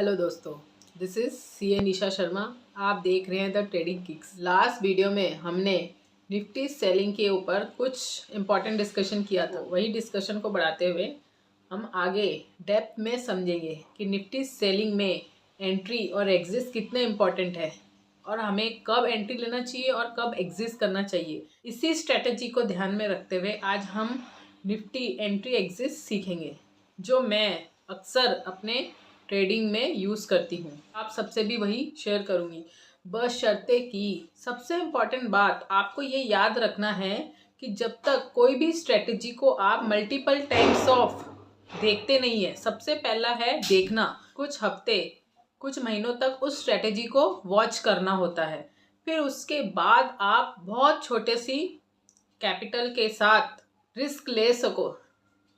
Hello दोस्तों, this is सी ए निशा शर्मा। आप देख रहे हैं the trading kicks. Last video में हमने निफ्टी सेलिंग के ऊपर कुछ इम्पॉर्टेंट डिस्कशन किया था। वही डिस्कशन को बढ़ाते हुए हम आगे डेप्थ में समझेंगे कि निफ्टी सेलिंग में एंट्री और एग्जिट कितने इम्पॉर्टेंट है और हमें कब एंट्री लेना चाहिए और कब एग्जिट करना चाहिए। इसी स्ट्रेटजी को ध्यान में रखते हुए आज हम निफ्टी एंट्री एग्जिट सीखेंगे, जो मैं अक्सर अपने ट्रेडिंग में यूज़ करती हूँ। आप सबसे भी वही शेयर करूँगी, बशर्ते कि सबसे इम्पॉर्टेंट बात आपको ये याद रखना है कि जब तक कोई भी स्ट्रेटजी को आप मल्टीपल टाइम्स ऑफ देखते नहीं है। सबसे पहला है देखना, कुछ हफ्ते कुछ महीनों तक उस स्ट्रेटजी को वॉच करना होता है। फिर उसके बाद आप बहुत छोटे सी कैपिटल के साथ रिस्क ले सको।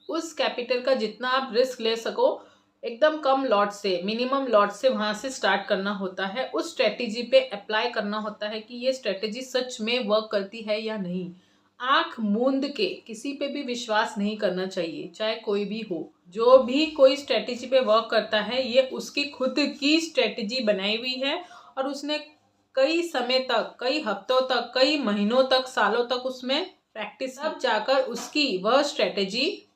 उस कैपिटल का जितना आप रिस्क ले सको, एकदम कम लॉट से, मिनिमम लॉट से वहाँ से स्टार्ट करना होता है। उस स्ट्रेटजी पे अप्लाई करना होता है कि ये स्ट्रेटजी सच में वर्क करती है या नहीं। आंख मूंद के किसी पे भी विश्वास नहीं करना चाहिए, चाहे कोई भी हो। जो भी कोई स्ट्रेटजी पे वर्क करता है, ये उसकी खुद की स्ट्रेटजी बनाई हुई है और उसने कई समय तक, कई हफ्तों तक, कई महीनों तक, सालों तक उसमें प्रैक्टिस, अब जाकर उसकी वह स्ट्रेटजी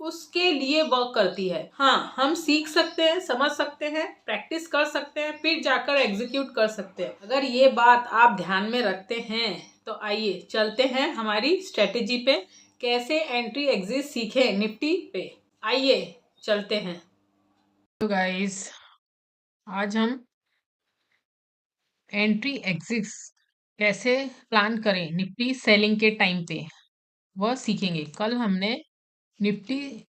उसके लिए वर्क करती है। हाँ, हम सीख सकते हैं, समझ सकते हैं, प्रैक्टिस कर सकते हैं, फिर जाकर एग्जीक्यूट कर सकते हैं। अगर ये बात आप ध्यान में रखते हैं तो आइए चलते हैं हमारी स्ट्रेटेजी पे। कैसे एंट्री एग्जिट सीखें निफ्टी पे, आइए चलते हैं। तो गाइस, आज हम एंट्री एग्जिट कैसे प्लान करें निफ्टी सेलिंग के टाइम पे, वह सीखेंगे। कल हमने निफ्टी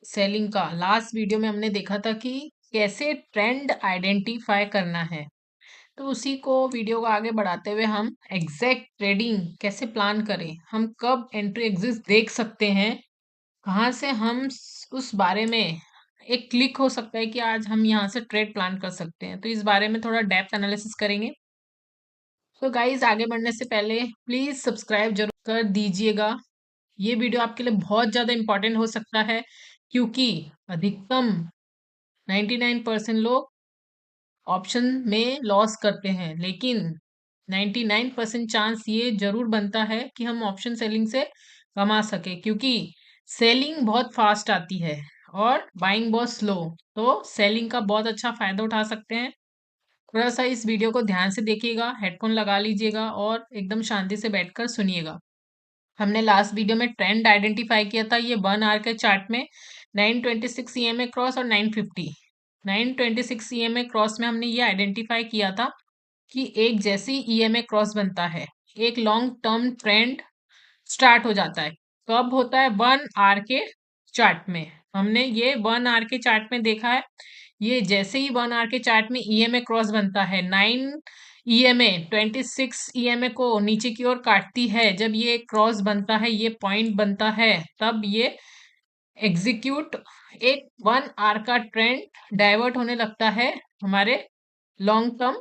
सेलिंग का लास्ट वीडियो में हमने देखा था कि कैसे ट्रेंड आइडेंटिफाई करना है। तो उसी को वीडियो को आगे बढ़ाते हुए हम एग्जैक्ट ट्रेडिंग कैसे प्लान करें, हम कब एंट्री एग्जिट देख सकते हैं, कहाँ से हम उस बारे में एक क्लिक हो सकता है कि आज हम यहाँ से ट्रेड प्लान कर सकते हैं। तो इस बारे में थोड़ा डेप्थ एनालिसिस करेंगे। तो गाइज, आगे बढ़ने से पहले प्लीज सब्सक्राइब जरूर कर दीजिएगा। ये वीडियो आपके लिए बहुत ज़्यादा इम्पोर्टेंट हो सकता है, क्योंकि अधिकतम 99% लोग ऑप्शन में लॉस करते हैं, लेकिन 99% चांस ये जरूर बनता है कि हम ऑप्शन सेलिंग से कमा सके, क्योंकि सेलिंग बहुत फास्ट आती है और बाइंग बहुत स्लो। तो सेलिंग का बहुत अच्छा फायदा उठा सकते हैं। थोड़ा सा इस वीडियो को ध्यान से देखिएगा, हेडफोन लगा लीजिएगा और एकदम शांति से बैठकर सुनिएगा। हमने लास्ट वीडियो में ट्रेंड आइडेंटिफाई किया था। ये 1 आवर के चार्ट में 926 ईएमए क्रॉस और 926 ईएमए क्रॉस में हमने ये आइडेंटिफाई किया था कि एक जैसी ईएमए क्रॉस बनता है, एक लॉन्ग टर्म ट्रेंड स्टार्ट हो जाता है। कब होता है? 1 आवर के चार्ट में। हमने ये 1 आवर के चार्ट में देखा है। ये जैसे ही 1 आवर के चार्ट में ईएमए क्रॉस बनता है, 26 ईएमए को नीचे की ओर काटती है। जब ये क्रॉस बनता है, ये पॉइंट बनता है, तब ये एग्जीक्यूट एक 1 आवर का ट्रेंड डाइवर्ट होने लगता है हमारे लॉन्ग टर्म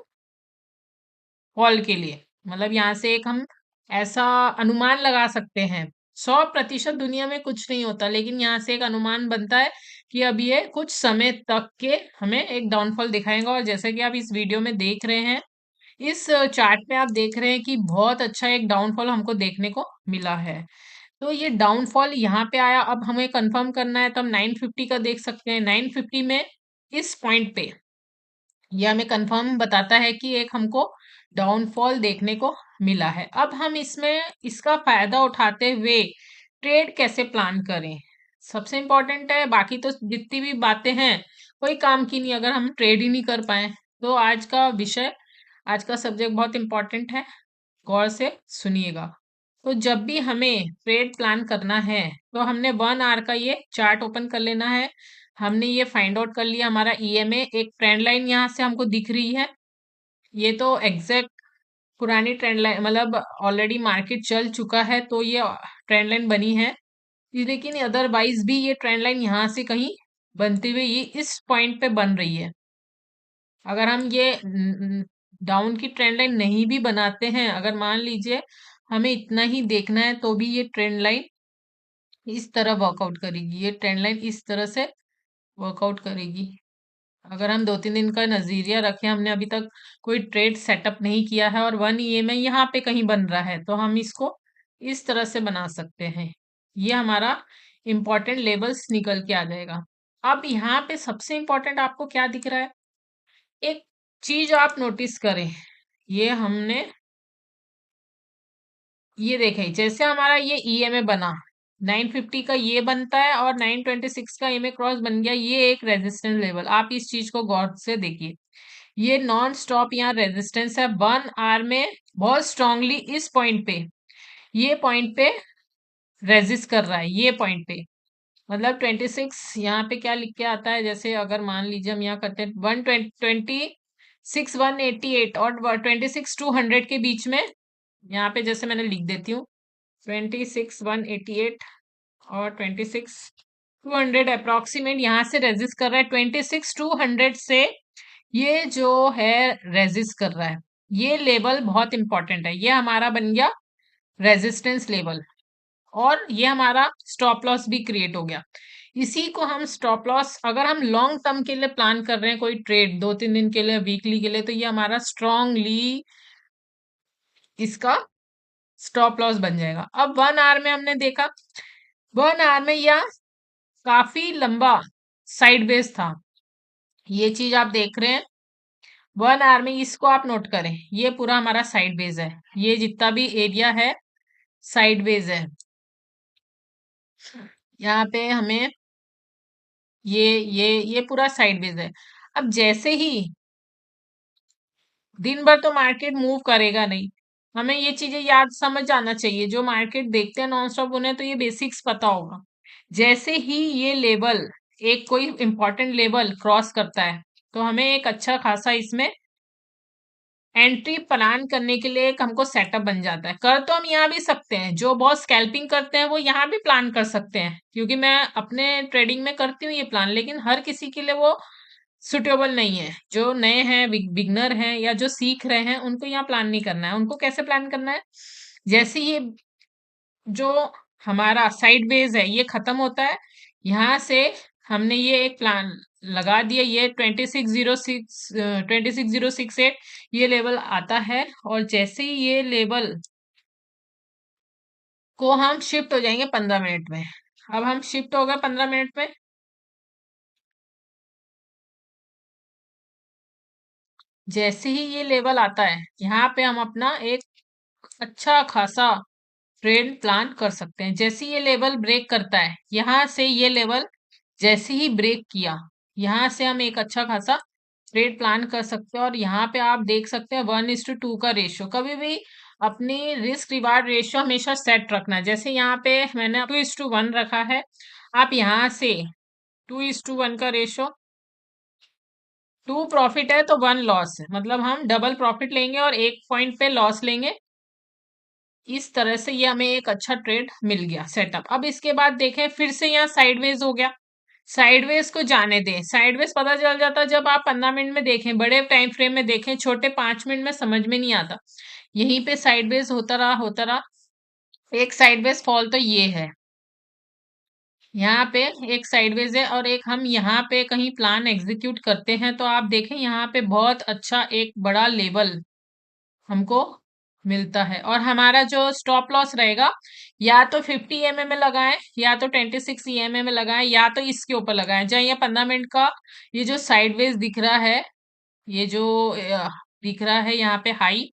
फॉल के लिए। मतलब यहाँ से एक हम ऐसा अनुमान लगा सकते हैं। 100% दुनिया में कुछ नहीं होता, लेकिन यहाँ से एक अनुमान बनता है कि अब ये कुछ समय तक के हमें एक डाउनफॉल दिखाएगा। और जैसे कि आप इस वीडियो में देख रहे हैं, इस चार्ट में आप देख रहे हैं कि बहुत अच्छा एक डाउनफॉल हमको देखने को मिला है। तो ये डाउनफॉल यहाँ पे आया। अब हमें कंफर्म करना है, तो हम 950 का देख सकते हैं। 950 में इस पॉइंट पे ये हमें कंफर्म बताता है कि एक हमको डाउनफॉल देखने को मिला है। अब हम इसमें इसका फायदा उठाते हुए ट्रेड कैसे प्लान करें, सबसे इम्पोर्टेंट है। बाकी तो जितनी भी बातें हैं कोई काम की नहीं अगर हम ट्रेड ही नहीं कर पाए। तो आज का विषय, आज का सब्जेक्ट बहुत इम्पोर्टेंट है, गौर से सुनिएगा। तो जब भी हमें ट्रेड प्लान करना है, तो हमने 1 आवर का ये चार्ट ओपन कर लेना है। हमने ये फाइंड आउट कर लिया, हमारा ईएमए एक ट्रेंड लाइन यहाँ से हमको दिख रही है। ये तो एग्जैक्ट पुरानी ट्रेंड लाइन, मतलब ऑलरेडी मार्केट चल चुका है तो ये ट्रेंड लाइन बनी है। लेकिन अदरवाइज भी ये ट्रेंड लाइन यहाँ से कहीं बनती हुई ये इस पॉइंट पे बन रही है। अगर हम ये डाउन की ट्रेंड लाइन नहीं भी बनाते हैं, अगर मान लीजिए हमें इतना ही देखना है, तो भी ये ट्रेंड लाइन इस तरह वर्कआउट करेगी। ये ट्रेंड लाइन इस तरह से वर्कआउट करेगी। अगर हम 2-3 दिन का नजरिया रखें, हमने अभी तक कोई ट्रेड सेटअप नहीं किया है और 1 EMI यहाँ पे कहीं बन रहा है, तो हम इसको इस तरह से बना सकते हैं। ये हमारा इंपॉर्टेंट लेवल्स निकल के आ जाएगा। अब यहाँ पे सबसे इंपॉर्टेंट आपको क्या दिख रहा है? एक चीज आप नोटिस करें, ये हमने ये देखें, जैसे हमारा ये ईएमए बना 950 का ये बनता है और 926 का ईएमए क्रॉस बन गया, ये एक रेजिस्टेंस लेवल। आप इस चीज को गौर से देखिए, ये नॉन स्टॉप यहाँ रेजिस्टेंस है 1 आवर में, बहुत स्ट्रांगली इस पॉइंट पे, ये पॉइंट पे रेजिस्ट कर रहा है, ये पॉइंट पे। मतलब 26 यहाँ पे क्या लिख के आता है, जैसे अगर मान लीजिए हम यहाँ करते हैं 126 188 और 26 200 के बीच में, यहाँ पे जैसे मैंने लिख देती हूँ 26 188 और 26 200 अप्रोक्सीमेट यहाँ से रेजिस्ट कर रहा है। 26 200 से ये जो है रेजिस्ट कर रहा है, ये लेवल बहुत इंपॉर्टेंट है। ये हमारा बन गया रेजिस्टेंस लेवल और ये हमारा स्टॉप लॉस भी क्रिएट हो गया। इसी को हम स्टॉप लॉस, अगर हम लॉन्ग टर्म के लिए प्लान कर रहे हैं कोई ट्रेड 2-3 दिन के लिए, वीकली के लिए, तो ये हमारा स्ट्रांगली इसका स्टॉप लॉस बन जाएगा। अब 1 आवर में हमने देखा, 1 आवर में यह काफी लंबा साइड बेस था, ये चीज आप देख रहे हैं। 1 आवर में इसको आप नोट करें, ये पूरा हमारा साइड बेस है, ये जितना भी एरिया है साइड बेस है। यहाँ पे हमें ये पूरा साइड बेस है। अब जैसे ही दिन भर तो मार्केट मूव करेगा नहीं, हमें ये चीजें याद समझ आना चाहिए। जो मार्केट देखते हैं नॉन स्टॉप, उन्हें तो ये बेसिक्स पता होगा। जैसे ही ये लेवल, एक कोई इंपॉर्टेंट लेवल क्रॉस करता है, तो हमें एक अच्छा खासा इसमें एंट्री प्लान करने के लिए एक हमको सेटअप बन जाता है। कर तो हम यहाँ भी सकते हैं, जो बहुत स्कैल्पिंग करते हैं वो यहाँ भी प्लान कर सकते हैं, क्योंकि मैं अपने ट्रेडिंग में करती हूँ ये प्लान, लेकिन हर किसी के लिए वो सुटेबल नहीं है। जो नए हैं, बिगनर हैं, या जो सीख रहे हैं, उनको यहाँ प्लान नहीं करना है। उनको कैसे प्लान करना है? जैसे ये जो हमारा साइड बेस है ये खत्म होता है, यहाँ से हमने ये एक प्लान लगा दिया, ये 2606 ये लेवल आता है, और जैसे ही ये लेवल को हम शिफ्ट हो जाएंगे 15 मिनट में। अब हम शिफ्ट हो गए 15 मिनट में, जैसे ही ये लेवल आता है, यहाँ पे हम अपना एक अच्छा खासा ट्रेड प्लान कर सकते हैं। जैसे ये लेवल ब्रेक करता है, यहाँ से ये लेवल जैसे ही ब्रेक किया, यहाँ से हम एक अच्छा खासा ट्रेड प्लान कर सकते हैं। और यहाँ पे आप देख सकते हैं 1:2 का रेशियो, कभी भी अपनी रिस्क रिवार्ड रेशियो हमेशा सेट रखना है। जैसे यहाँ पे मैंने 2:1 रखा है, आप यहाँ से 2:1 का रेशियो, 2 प्रॉफिट है तो 1 लॉस है, मतलब हम डबल प्रॉफिट लेंगे और 1 पॉइंट पे लॉस लेंगे। इस तरह से ये हमें एक अच्छा ट्रेड मिल गया सेटअप। अब इसके बाद देखें, फिर से यहाँ साइडवेज हो गया, साइडवेज को जाने दें। साइडवेज पता चल जाता जब आप 15 मिनट में देखें, बड़े टाइम फ्रेम में देखें, छोटे 5 मिनट में समझ में नहीं आता। यहीं पे साइडवेज होता रहा होता रहा, एक साइडवेज फॉल तो ये है, यहाँ पे एक साइडवेज है, और एक हम यहाँ पे कहीं प्लान एग्जीक्यूट करते हैं, तो आप देखें यहाँ पे बहुत अच्छा एक बड़ा लेवल हमको मिलता है। और हमारा जो स्टॉप लॉस रहेगा, या तो 50 EMA में लगाएं, या तो 26 EMA में लगाएं, या तो इसके ऊपर लगाएं। जहाँ ये 15 मिनट का ये जो साइडवेज दिख रहा है, ये जो दिख रहा है यहाँ पे हाई,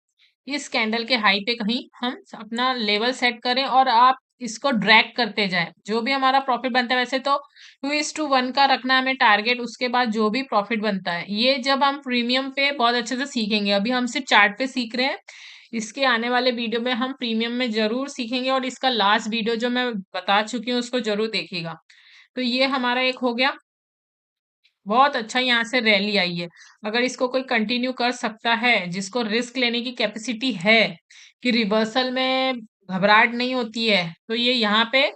इस कैंडल के हाई पे कहीं हम अपना लेवल सेट करें, और आप इसको ड्रैग करते जाएं। जो भी हमारा प्रॉफिट बनता है, वैसे तो 2:1 का रखना है हमें टारगेट, उसके बाद जो भी प्रॉफिट बनता है, ये जब हम प्रीमियम पे बहुत अच्छे से सीखेंगे। अभी हम सिर्फ चार्ट पे सीख रहे हैं, इसके आने वाले वीडियो में हम प्रीमियम में जरूर सीखेंगे, और इसका लास्ट वीडियो जो मैं बता चुकी हूँ उसको जरूर देखिएगा। तो ये हमारा एक हो गया, बहुत अच्छा यहाँ से रैली आई है। अगर इसको कोई कंटिन्यू कर सकता है, जिसको रिस्क लेने की कैपेसिटी है, कि रिवर्सल में घबराहट नहीं होती है, तो ये यहाँ पे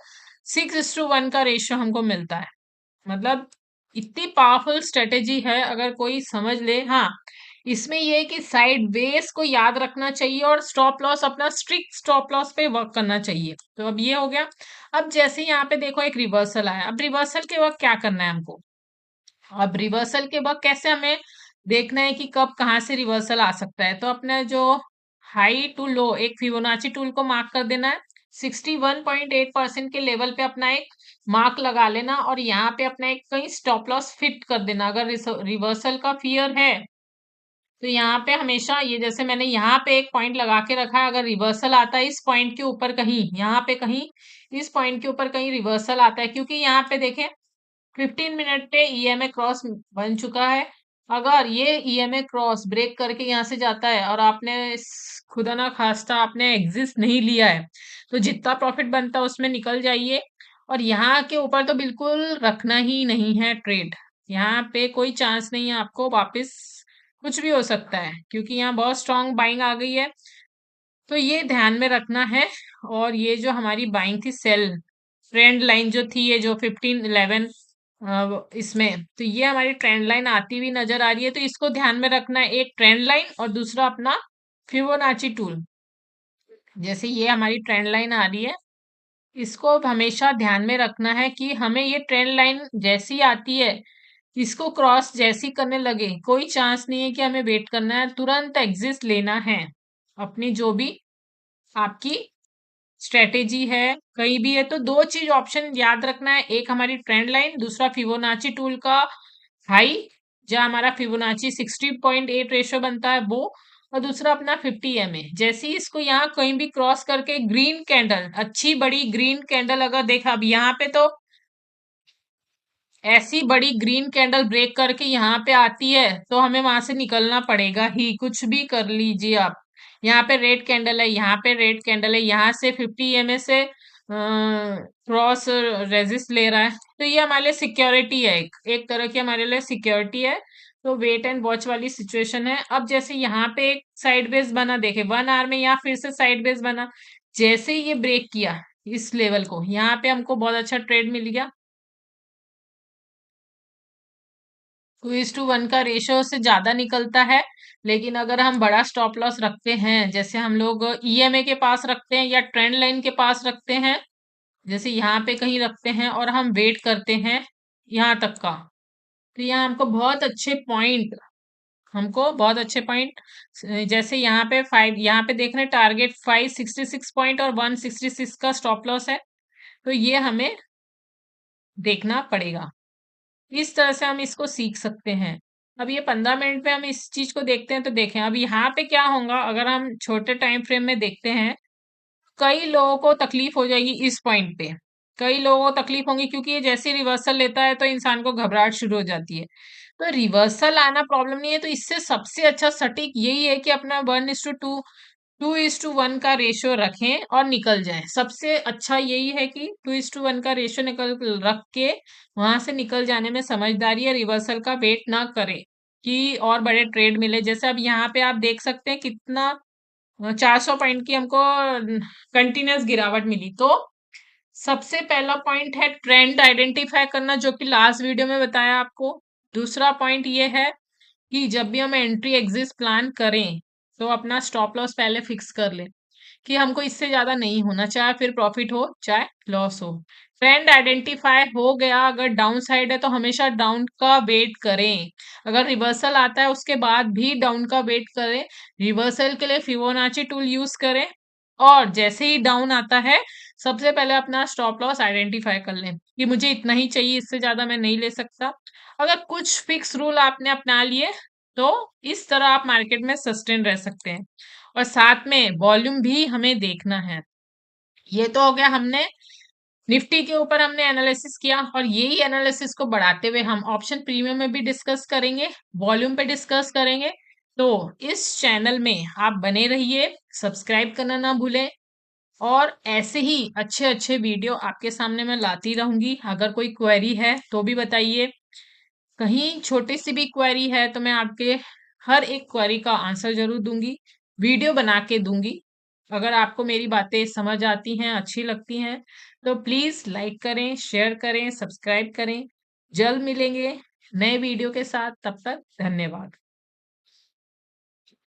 6:1 का रेशियो हमको मिलता है। मतलब इतनी पावरफुल स्ट्रेटेजी है, अगर कोई समझ ले। हाँ, इसमें ये है कि साइड वेस को याद रखना चाहिए, और स्टॉप लॉस अपना स्ट्रिक्ट स्टॉप लॉस पे वर्क करना चाहिए। तो अब ये हो गया। अब जैसे यहाँ पे देखो एक रिवर्सल आया, अब रिवर्सल के वक्त क्या करना है हमको? अब रिवर्सल के वक्त कैसे हमें देखना है कि कब कहाँ से रिवर्सल आ सकता है। तो अपने जो हाई टू लो एक फिबोनाची टूल को मार्क कर देना है। 61.8% के लेवल पे अपना एक मार्क लगा लेना और यहाँ पे अपना एक कहीं स्टॉप लॉस फिट कर देना। अगर रिवर्सल का फियर है तो यहाँ पे हमेशा ये जैसे मैंने यहाँ पे एक पॉइंट लगा के रखा है, अगर रिवर्सल आता है इस पॉइंट के ऊपर कहीं, यहाँ पे कहीं इस पॉइंट के ऊपर कहीं रिवर्सल आता है, क्योंकि यहाँ पे देखें 15 मिनट पे ईएमए क्रॉस बन चुका है। अगर ये ईएमए क्रॉस ब्रेक करके यहाँ से जाता है और आपने खुदा ना खास्ता आपने एग्जिट नहीं लिया है, तो जितना प्रॉफिट बनता है उसमें निकल जाइए। और यहाँ के ऊपर तो बिल्कुल रखना ही नहीं है ट्रेड। यहाँ पे कोई चांस नहीं है, आपको वापस कुछ भी हो सकता है क्योंकि यहाँ बहुत स्ट्रांग बाइंग आ गई है। तो ये ध्यान में रखना है। और ये जो हमारी बाइंग थी सेल ट्रेंड लाइन जो थी, ये जो 15-11 इसमें, तो ये हमारी ट्रेंड लाइन आती हुई नजर आ रही है, तो इसको ध्यान में रखना है। एक ट्रेंड लाइन और दूसरा अपना फिबोनाची टूल। जैसे ये हमारी ट्रेंड लाइन आ रही है, इसको अब हमेशा ध्यान में रखना है कि हमें ये ट्रेंड लाइन जैसी आती है, इसको क्रॉस जैसी करने लगे, कोई चांस नहीं है कि हमें वेट करना है, तुरंत एग्जिट लेना है। अपनी जो भी आपकी स्ट्रेटेजी है कहीं भी है, तो दो चीज ऑप्शन याद रखना है, एक हमारी ट्रेंड लाइन, दूसरा फिबोनाची टूल का हाई, जहां हमारा फिबोनाची 60.8 रेशो बनता है वो, और दूसरा अपना 50 MA। जैसे ही इसको यहाँ कहीं भी क्रॉस करके ग्रीन कैंडल, अच्छी बड़ी ग्रीन कैंडल अगर देखा, अब यहाँ पे तो ऐसी बड़ी ग्रीन कैंडल ब्रेक करके यहाँ पे आती है तो हमें वहां से निकलना पड़ेगा ही, कुछ भी कर लीजिए आप। यहाँ पे रेड कैंडल है, यहाँ पे रेड कैंडल है, यहाँ से 50 MA से क्रॉस रेजिस्ट ले रहा है, तो ये हमारे लिए सिक्योरिटी है, एक तरह की हमारे लिए सिक्योरिटी है। तो वेट एंड वॉच वाली सिचुएशन है। अब जैसे यहाँ पे एक साइड बेस बना, देखे 1 आवर में यहाँ फिर से साइड बेस बना, जैसे ही ये ब्रेक किया इस लेवल को, यहाँ पे हमको बहुत अच्छा ट्रेड मिल गया। 2:1 का रेशियो से ज्यादा निकलता है, लेकिन अगर हम बड़ा स्टॉप लॉस रखते हैं, जैसे हम लोग ईएमए के पास रखते हैं या ट्रेंड लाइन के पास रखते हैं, जैसे यहाँ पे कहीं रखते हैं और हम वेट करते हैं यहाँ तक का, तो यहाँ हमको बहुत अच्छे पॉइंट, जैसे यहाँ पे 5, यहाँ पे देख रहे हैं टारगेट 566 पॉइंट और 166 का स्टॉप लॉस है, तो ये हमें देखना पड़ेगा। इस तरह से हम इसको सीख सकते हैं। अब ये 15 मिनट पे हम इस चीज को देखते हैं, तो देखें अब यहाँ पे क्या होगा। अगर हम छोटे टाइम फ्रेम में देखते हैं, कई लोगों को तकलीफ हो जाएगी इस पॉइंट पे, कई लोगों को तकलीफ होगी, क्योंकि ये जैसे रिवर्सल लेता है तो इंसान को घबराहट शुरू हो जाती है। तो रिवर्सल आना प्रॉब्लम नहीं है, तो इससे सबसे अच्छा सटीक यही है कि अपना 1:2 2:1 का रेशियो रखें और निकल जाएं। सबसे अच्छा यही है कि 2:1 का रेशियो निकल रख के वहां से निकल जाने में समझदारी है, रिवर्सल का वेट ना करें कि और बड़े ट्रेड मिले। जैसे अब यहाँ पे आप देख सकते हैं कितना 400 पॉइंट की हमको कंटिन्यूस गिरावट मिली। तो सबसे पहला पॉइंट है ट्रेंड आइडेंटिफाई करना, जो कि लास्ट वीडियो में बताया आपको। दूसरा पॉइंट ये है कि जब भी हम एंट्री एग्जिट प्लान करें तो अपना स्टॉप लॉस पहले फिक्स कर लें कि हमको इससे ज्यादा नहीं होना, चाहे फिर प्रॉफिट हो चाहे लॉस हो। ट्रेंड आइडेंटिफाई हो गया, अगर डाउन साइड है तो हमेशा डाउन का वेट करें, अगर रिवर्सल आता है उसके बाद भी डाउन का वेट करें। रिवर्सल के लिए फिबोनाची टूल यूज करें, और जैसे ही डाउन आता है सबसे पहले अपना स्टॉप लॉस आइडेंटिफाई कर लें कि मुझे इतना ही चाहिए, इससे ज्यादा मैं नहीं ले सकता। अगर कुछ फिक्स रूल आपने अपना लिए तो इस तरह आप मार्केट में सस्टेन रह सकते हैं। और साथ में वॉल्यूम भी हमें देखना है। ये तो हो गया, हमने निफ्टी के ऊपर हमने एनालिसिस किया, और यही एनालिसिस को बढ़ाते हुए हम ऑप्शन प्रीमियम में भी डिस्कस करेंगे, वॉल्यूम पे डिस्कस करेंगे। तो इस चैनल में आप बने रहिए, सब्सक्राइब करना ना भूलें, और ऐसे ही अच्छे अच्छे वीडियो आपके सामने मैं लाती रहूंगी। अगर कोई क्वेरी है तो भी बताइए, कहीं छोटी सी भी क्वेरी है तो मैं आपके हर एक क्वेरी का आंसर जरूर दूंगी, वीडियो बना के दूंगी। अगर आपको मेरी बातें समझ आती हैं, अच्छी लगती हैं, तो प्लीज लाइक करें, शेयर करें, सब्सक्राइब करें। जल्द मिलेंगे नए वीडियो के साथ, तब तक धन्यवाद।